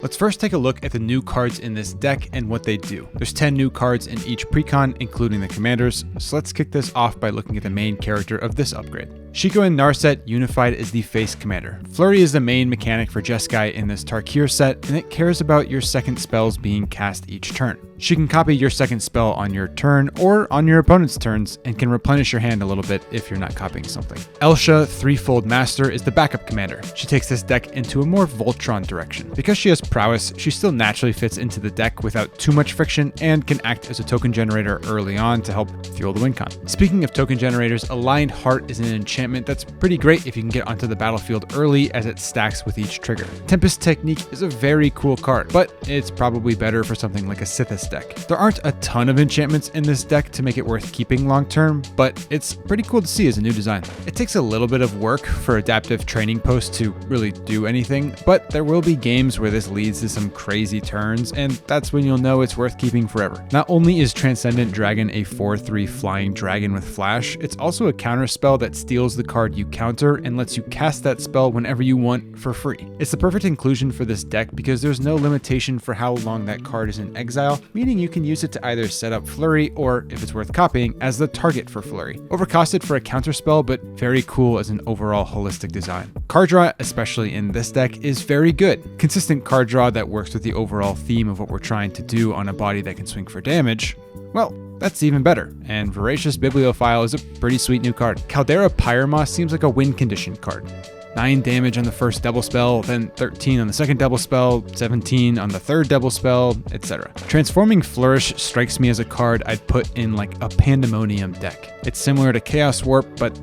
Let's first take a look at the new cards in this deck and what they do. There's 10 new cards in each precon, including the commanders, so let's kick this off by looking at the main character of this upgrade. Shiko and Narset unified as the face commander. Flurry is the main mechanic for Jeskai in this Tarkir set, and it cares about your second spells being cast each turn. She can copy your second spell on your turn or on your opponent's turns, and can replenish your hand a little bit if you're not copying something. Elsha, Threefold Master, is the backup commander. She takes this deck into a more Voltron direction. Because she has prowess, she still naturally fits into the deck without too much friction and can act as a token generator early on to help fuel the win con. Speaking of token generators, Aligned Heart is an enchantment that's pretty great if you can get onto the battlefield early as it stacks with each trigger. Tempest Technique is a very cool card, but it's probably better for something like a Sithis deck. There aren't a ton of enchantments in this deck to make it worth keeping long term, but it's pretty cool to see as a new design. It takes a little bit of work for Adaptive Training Post to really do anything, but there will be games where this leads to some crazy turns, and that's when you'll know it's worth keeping forever. Not only is Transcendent Dragon a 4/3 flying dragon with flash, it's also a counter spell that steals the card you counter and lets you cast that spell whenever you want for free. It's the perfect inclusion for this deck because there's no limitation for how long that card is in exile, meaning you can use it to either set up Flurry or, if it's worth copying, as the target for Flurry. Overcosted for a counter spell, but very cool as an overall holistic design. Card draw, especially in this deck, is very good. Consistent card draw that works with the overall theme of what we're trying to do on a body that can swing for damage, well, that's even better, and Voracious Bibliophile is a pretty sweet new card. Caldera Pyromoss seems like a win condition card. 9 damage on the first double spell, then 13 on the second double spell, 17 on the third double spell, etc. Transforming Flourish strikes me as a card I'd put in like a Pandemonium deck. It's similar to Chaos Warp, but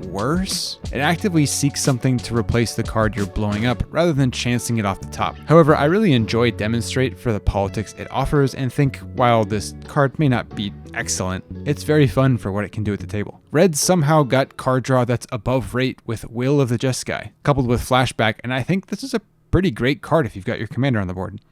worse? It actively seeks something to replace the card you're blowing up rather than chancing it off the top. However, I really enjoy Demonstrate for the politics it offers and think while this card may not be excellent, it's very fun for what it can do at the table. Red somehow got card draw that's above rate with Will of the Jeskai, coupled with Flashback, and I think this is a pretty great card if you've got your commander on the board.